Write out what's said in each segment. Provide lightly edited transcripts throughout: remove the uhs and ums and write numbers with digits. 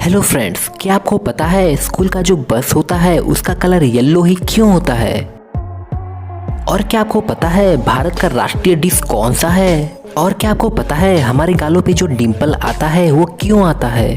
Hello friends, क्या आपको पता है स्कूल का जो बस होता है उसका कलर येलो ही क्यों होता है? और क्या आपको पता है भारत का राष्ट्रीय डिश कौन सा है? और क्या आपको पता है हमारे गालों पे जो डिंपल आता है वो क्यों आता है?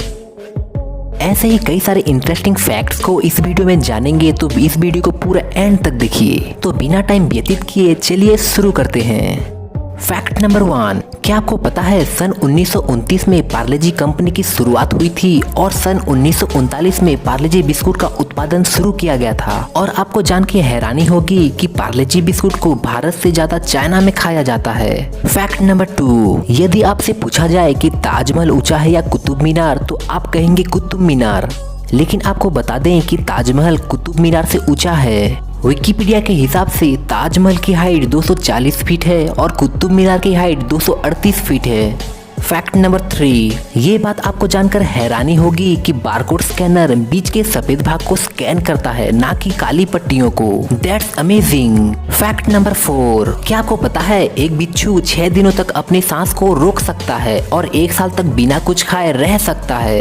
ऐसे ही कई सारे इंटरेस्टिंग फैक्ट्स को इस वीडियो में जानेंगे, तो इस वीडियो को पूरा एंड तक देखिए। तो बिना टाइम व्यतीत किए चलिए शुरू करते हैं। फैक्ट नंबर 1, क्या आपको पता है सन 1929 में पार्ले-जी कंपनी की शुरुआत हुई थी और सन 1939 में पार्ले-जी बिस्कुट का उत्पादन शुरू किया गया था। और आपको जान के हैरानी होगी कि पार्ले-जी बिस्कुट को भारत से ज्यादा चाइना में खाया जाता है। फैक्ट नंबर 2, यदि आपसे पूछा जाए कि ताजमहल ऊंचा है या कुतुब मीनार, तो आप कहेंगे कुतुब मीनार। लेकिन आपको बता दें कि ताजमहल कुतुब मीनार से ऊंचा है। विकिपीडिया के हिसाब से ताजमहल की हाइट 240 फीट है और कुतुब मीनार की हाइट 238 फीट है। फैक्ट नंबर 3, ये बात आपको जानकर हैरानी होगी कि बारकोड स्कैनर बीच के सफेद भाग को स्कैन करता है, ना कि काली पट्टियों को। That's amazing. फैक्ट नंबर 4, क्या आपको पता है एक बिच्छू 6 दिनों तक अपनी सांस को रोक सकता है और 1 साल तक बिना कुछ खाए रह सकता है।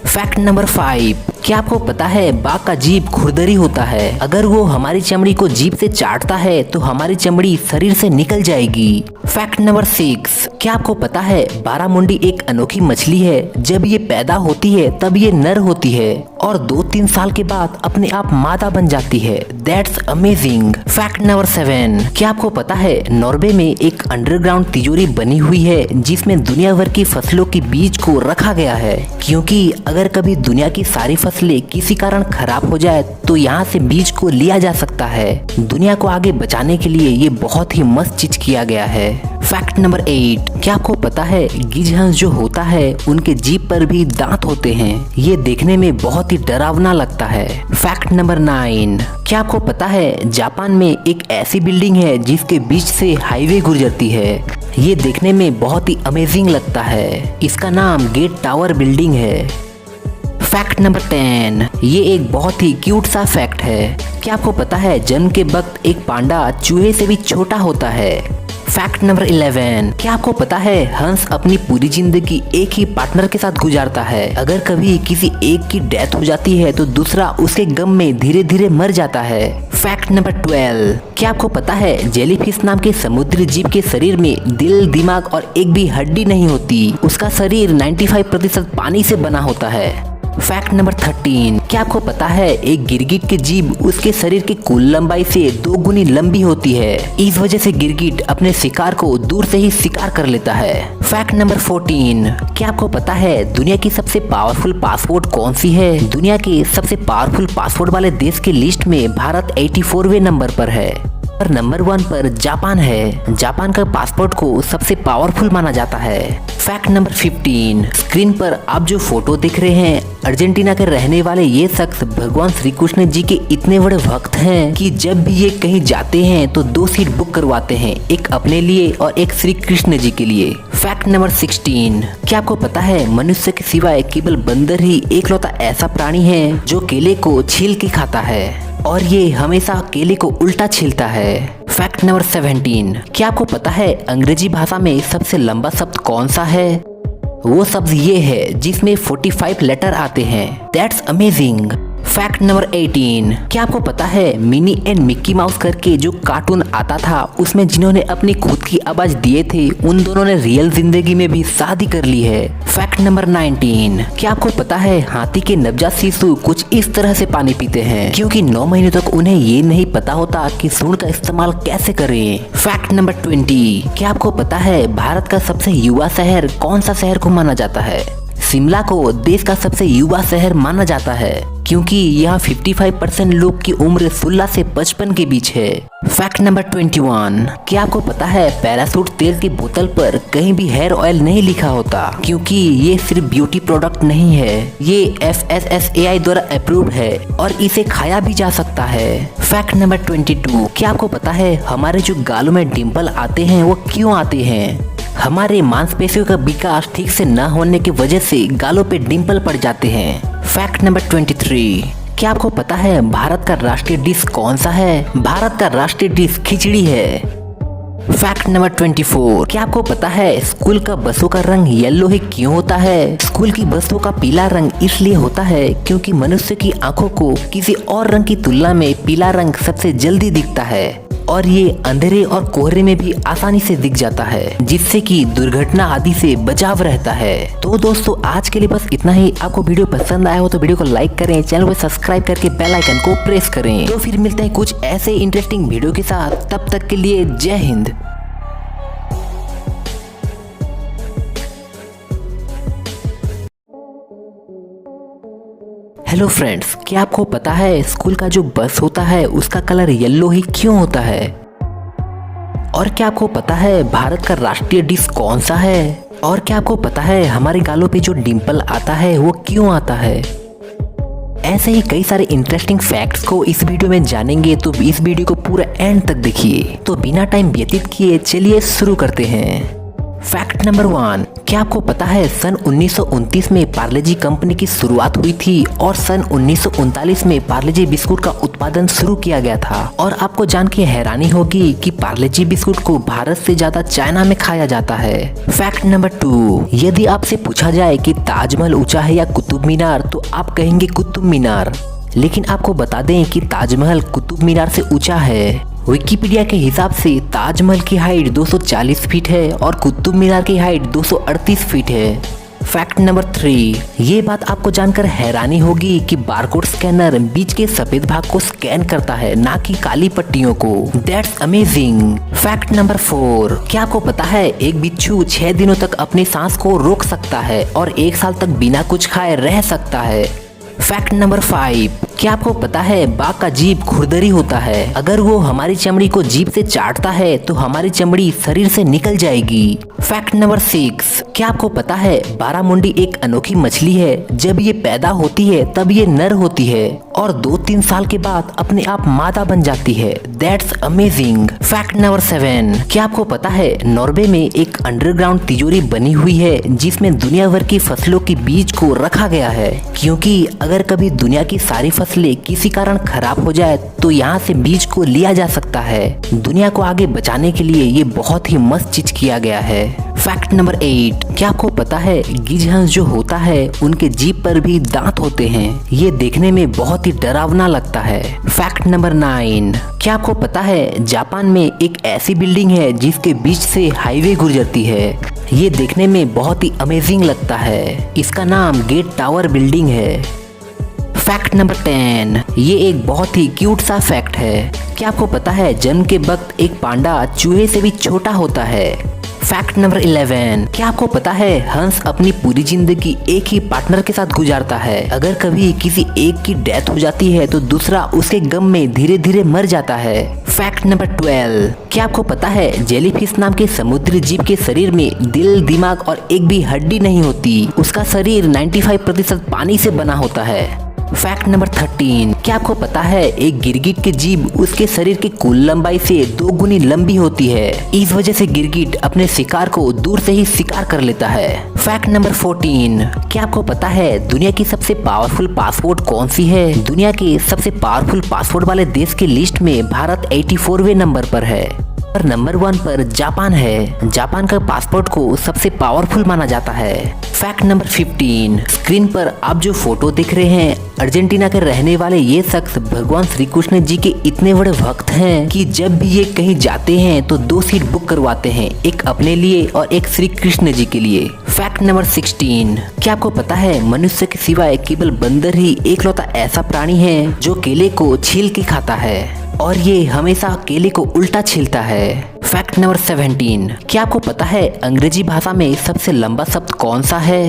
फैक्ट नंबर 5, क्या आपको पता है बाघ का जीभ खुरदरी होता है। अगर वो हमारी चमड़ी को जीभ से चाटता है तो हमारी चमड़ी शरीर से निकल जाएगी। फैक्ट नंबर 6, क्या आपको पता है बारामुंडी एक अनोखी मछली है। जब ये पैदा होती है तब ये नर होती है और 2-3 साल के बाद अपने आप मादा बन जाती है। That's amazing. फैक्ट नंबर 7, क्या आपको पता है नॉर्वे में एक अंडरग्राउंड तिजोरी बनी हुई है जिसमें दुनिया भर की फसलों के बीज को रखा गया है, क्योंकि अगर कभी दुनिया की सारी फसलें किसी कारण खराब हो जाए तो यहाँ से बीज को लिया जा सकता है। दुनिया को आगे बचाने के लिए ये बहुत ही मस्त चीज किया गया है। फैक्ट नंबर 8, क्या आपको पता है गिजहंस जो होता है उनके जीभ पर भी दांत होते हैं। ये देखने में बहुत ही डरावना लगता है। फैक्ट नंबर 9, क्या आपको पता है जापान में एक ऐसी बिल्डिंग है जिसके बीच से हाईवे गुजरती है। ये देखने में बहुत ही अमेजिंग लगता है। इसका नाम गेट टावर बिल्डिंग है। फैक्ट नंबर 10, ये एक बहुत ही क्यूट सा फैक्ट है। क्या आपको पता है जन्म के वक्त एक पांडा चूहे से भी छोटा होता है। फैक्ट नंबर 11, क्या आपको पता है हंस अपनी पूरी जिंदगी एक ही पार्टनर के साथ गुजारता है। अगर कभी किसी एक की डेथ हो जाती है तो दूसरा उसके गम में धीरे धीरे मर जाता है। फैक्ट नंबर 12, क्या आपको पता है जेलीफिश नाम के समुद्री जीव के शरीर में दिल, दिमाग और एक भी हड्डी नहीं होती। उसका शरीर 95% पानी से बना होता है। फैक्ट नंबर 13, क्या आपको पता है एक गिरगिट की जीभ उसके शरीर की कुल लंबाई से 2 गुनी लंबी होती है। इस वजह से गिरगिट अपने शिकार को दूर से ही शिकार कर लेता है। फैक्ट नंबर 14, क्या आपको पता है दुनिया की सबसे पावरफुल पासपोर्ट कौन सी है? दुनिया के सबसे पावरफुल पासपोर्ट वाले देश की लिस्ट में भारत 84वें नंबर पर है और नंबर 1 पर जापान है। जापान का पासपोर्ट को सबसे पावरफुल माना जाता है। फैक्ट नंबर 15, स्क्रीन पर आप जो फोटो देख रहे हैं, अर्जेंटीना के रहने वाले ये शख्स भगवान श्री कृष्ण जी के इतने बड़े भक्त हैं कि जब भी ये कहीं जाते हैं तो 2 सीट बुक करवाते हैं, एक अपने लिए और एक श्री कृष्ण जी के लिए। फैक्ट नंबर 16, क्या आपको पता है मनुष्य के सिवाय केवल बंदर ही एकलौता ऐसा प्राणी है जो केले को छील के खाता है और ये हमेशा केले को उल्टा छीलता है। फैक्ट नंबर 17, क्या आपको पता है अंग्रेजी भाषा में सबसे लंबा शब्द कौन सा है? वो शब्द ये है जिसमें 45 लेटर आते हैं। That's amazing. फैक्ट नंबर 18, क्या आपको पता है मिनी एंड मिक्की माउस करके जो कार्टून आता था उसमें जिन्होंने अपनी खुद की आवाज दिए थे उन दोनों ने रियल जिंदगी में भी शादी कर ली है। फैक्ट नंबर 19, क्या आपको पता है हाथी के नवजात शिशु कुछ इस तरह से पानी पीते हैं क्योंकि 9 महीने तक उन्हें ये नहीं पता होता कि सूंड का इस्तेमाल कैसे करें। फैक्ट नंबर 20, क्या आपको पता है भारत का सबसे युवा शहर कौन सा शहर को माना जाता है? शिमला को देश का सबसे युवा शहर माना जाता है क्योंकि यहाँ 55% लोग की उम्र 16 से 55 के बीच है। फैक्ट नंबर 21, क्या आपको पता है पैराशूट तेल की बोतल पर कहीं भी हेयर ऑयल नहीं लिखा होता क्योंकि ये सिर्फ ब्यूटी प्रोडक्ट नहीं है, ये FSSAI द्वारा अप्रूव्ड है और इसे खाया भी जा सकता है। फैक्ट नंबर 22, क्या आपको पता है हमारे जो गालों में डिंपल आते हैं वो क्यों आते हैं? हमारे मांसपेशियों का विकास ठीक से न होने की वजह से गालों पे डिंपल पड़ जाते हैं। फैक्ट नंबर 23, क्या आपको पता है भारत का राष्ट्रीय डिश कौन सा है? भारत का राष्ट्रीय डिश खिचड़ी है। फैक्ट नंबर 24, क्या आपको पता है स्कूल का बसों का रंग येलो ही क्यों होता है? स्कूल की बसों का पीला रंग इसलिए होता है क्योंकि मनुष्य की आंखों को किसी और रंग की तुलना में पीला रंग सबसे जल्दी दिखता है और ये अंधेरे और कोहरे में भी आसानी से दिख जाता है, जिससे कि दुर्घटना आदि से बचाव रहता है। तो दोस्तों आज के लिए बस इतना ही। आपको वीडियो पसंद आया हो तो वीडियो को लाइक करें, चैनल को सब्सक्राइब करके बेल आइकन को प्रेस करें। तो फिर मिलते हैं कुछ ऐसे इंटरेस्टिंग वीडियो के साथ, तब तक के लिए जय हिंद। हेलो फ्रेंड्स, क्या आपको पता है स्कूल का जो बस होता है उसका कलर येलो ही क्यों होता है? और क्या आपको पता है भारत का राष्ट्रीय डिश कौन सा है? और क्या आपको पता है हमारे गालों पे जो डिंपल आता है वो क्यों आता है? ऐसे ही कई सारे इंटरेस्टिंग फैक्ट्स को इस वीडियो में जानेंगे, तो इस वीडियो को पूरा एंड तक देखिए। तो बिना टाइम व्यतीत किए चलिए शुरू करते हैं। फैक्ट नंबर 1, क्या आपको पता है सन 1929 में पार्ले-जी कंपनी की शुरुआत हुई थी और सन 1939 में पार्ले-जी बिस्कुट का उत्पादन शुरू किया गया था। और आपको जान के हैरानी होगी कि पार्ले-जी बिस्कुट को भारत से ज्यादा चाइना में खाया जाता है। फैक्ट नंबर 2, यदि आपसे पूछा जाए कि ताजमहल ऊंचा है या कुतुब मीनार तो आप कहेंगे कुतुब मीनार, लेकिन आपको बता दें कि ताजमहल कुतुब मीनार से ऊंचा है। विकिपीडिया के हिसाब से ताजमहल की हाइट 240 फीट है और कुतुब मीनार की हाइट 238 फीट है। फैक्ट नंबर 3, ये बात आपको जानकर हैरानी होगी कि बारकोड स्कैनर बीच के सफेद भाग को स्कैन करता है, ना कि काली पट्टियों को। That's amazing. फैक्ट नंबर 4, क्या आपको पता है एक बिच्छू 6 दिनों तक अपनी सांस को रोक सकता है और 1 साल तक बिना कुछ खाए रह सकता है। फैक्ट नंबर 5, क्या आपको पता है बाघ का जीभ खुरदरी होता है? अगर वो हमारी चमड़ी को जीभ से चाटता है तो हमारी चमड़ी शरीर से निकल जाएगी। फैक्ट नंबर 6, क्या आपको पता है बारामुंडी एक अनोखी मछली है। जब ये पैदा होती है तब ये नर होती है और 2-3 साल के बाद अपने आप मादा बन जाती है। That's amazing. फैक्ट नंबर 7, क्या आपको पता है नॉर्वे में एक अंडरग्राउंड तिजोरी बनी हुई है जिसमें दुनिया भर की फसलों के बीज को रखा गया है, क्योंकि अगर कभी दुनिया की सारी फसलें किसी कारण खराब हो जाए तो यहाँ से बीज को लिया जा सकता है। दुनिया को आगे बचाने के लिए ये बहुत ही मस्त चीज किया गया है। फैक्ट नंबर 8, क्या आपको पता है गिजहंस जो होता है उनके जीभ पर भी दांत होते हैं। ये देखने में बहुत ही डरावना लगता है। फैक्ट नंबर 9, क्या आपको पता है जापान में एक ऐसी बिल्डिंग है जिसके बीच से हाईवे गुजरती है। ये देखने में बहुत ही अमेजिंग लगता है। इसका नाम गेट टावर बिल्डिंग है। फैक्ट नंबर 10, ये एक बहुत ही क्यूट सा फैक्ट है। क्या आपको पता है जन्म के वक्त एक पांडा चूहे से भी छोटा होता है। फैक्ट नंबर 11, क्या आपको पता है हंस अपनी पूरी जिंदगी एक ही पार्टनर के साथ गुजारता है। अगर कभी किसी एक की डेथ हो जाती है तो दूसरा उसके गम में धीरे धीरे मर जाता है। फैक्ट नंबर 12, क्या आपको पता है जेलीफिश नाम के समुद्री जीव के शरीर में दिल, दिमाग और एक भी हड्डी नहीं होती। उसका शरीर 95% पानी से बना होता है। फैक्ट नंबर 13, क्या आपको पता है एक गिरगिट की जीभ उसके शरीर की कुल लंबाई से 2 गुनी लंबी होती है। इस वजह से गिरगिट अपने शिकार को दूर से ही शिकार कर लेता है। फैक्ट नंबर 14, क्या आपको पता है दुनिया की सबसे पावरफुल पासपोर्ट कौन सी है? दुनिया के सबसे पावरफुल पासपोर्ट वाले देश की लिस्ट में भारत 84वें नंबर पर है और नंबर 1 पर जापान है। जापान का पासपोर्ट को सबसे पावरफुल माना जाता है। फैक्ट नंबर 15, स्क्रीन पर आप जो फोटो देख रहे हैं अर्जेंटीना के रहने वाले ये शख्स भगवान श्री कृष्ण जी के इतने बड़े भक्त हैं कि जब भी ये कहीं जाते हैं तो 2 सीट बुक करवाते हैं, एक अपने लिए और एक श्री कृष्ण जी के लिए। फैक्ट नंबर 16, क्या आपको पता है मनुष्य के सिवाय केवल बंदर ही एकलौता ऐसा प्राणी है जो केले को छील के खाता है और ये हमेशा केले को उल्टा छीलता है। फैक्ट नंबर 17, क्या आपको पता है अंग्रेजी भाषा में सबसे लंबा शब्द कौन सा है?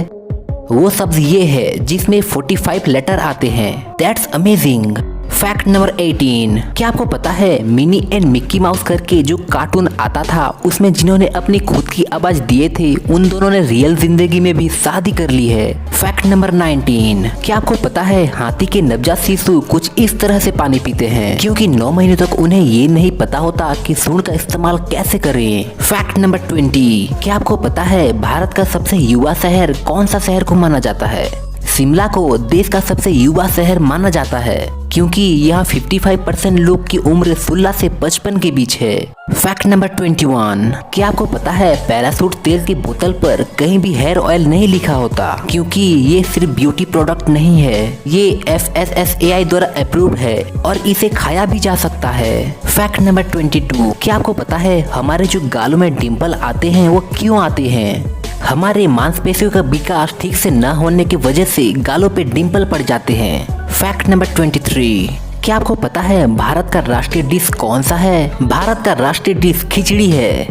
वो शब्द ये है जिसमें 45 लेटर आते हैं। That's amazing. फैक्ट नंबर 18, क्या आपको पता है मिनी एंड मिक्की माउस करके जो कार्टून आता था उसमें जिन्होंने अपनी खुद की आवाज दिए थे उन दोनों ने रियल जिंदगी में भी शादी कर ली है। फैक्ट नंबर 19, क्या आपको पता है हाथी के नवजात शिशु कुछ इस तरह से पानी पीते हैं क्योंकि 9 महीने तक उन्हें ये नहीं पता होता कि सूंड का इस्तेमाल कैसे करें। फैक्ट नंबर 20, क्या आपको पता है भारत का सबसे युवा शहर कौन सा शहर को माना जाता है? शिमला को देश का सबसे युवा शहर माना जाता है क्योंकि यहाँ 55% लोग की उम्र 16 से 55 के बीच है। फैक्ट नंबर 21, क्या आपको पता है पैराशूट तेल की बोतल पर कहीं भी हेयर ऑयल नहीं लिखा होता, क्योंकि ये सिर्फ ब्यूटी प्रोडक्ट नहीं है, ये FSSAI द्वारा अप्रूव्ड है और इसे खाया भी जा सकता है। फैक्ट नंबर 22, क्या आपको पता है हमारे जो गालों में डिंपल आते हैं वो क्यों आते हैं? हमारे मांसपेशियों का विकास ठीक से न होने की वजह से गालों पे डिंपल पड़ जाते हैं। फैक्ट नंबर 23, क्या आपको पता है भारत का राष्ट्रीय डिश कौन सा है? भारत का राष्ट्रीय डिश खिचड़ी है।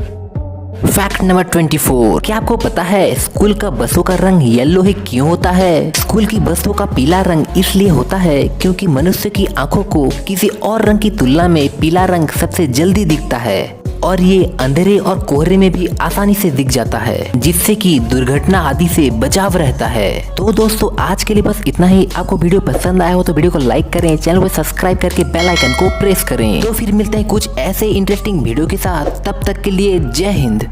फैक्ट नंबर 24, क्या आपको पता है स्कूल का बसों का रंग येलो ही क्यों होता है? स्कूल की बसों का पीला रंग इसलिए होता है क्योंकि मनुष्य की आंखों को किसी और रंग की तुलना में पीला रंग सबसे जल्दी दिखता है और ये अंधेरे और कोहरे में भी आसानी से दिख जाता है, जिससे कि दुर्घटना आदि से बचाव रहता है। तो दोस्तों आज के लिए बस इतना ही। आपको वीडियो पसंद आया हो तो वीडियो को लाइक करें, चैनल को सब्सक्राइब करके बेल आइकन को प्रेस करें। तो फिर मिलते हैं कुछ ऐसे इंटरेस्टिंग वीडियो के साथ, तब तक के लिए जय हिंद।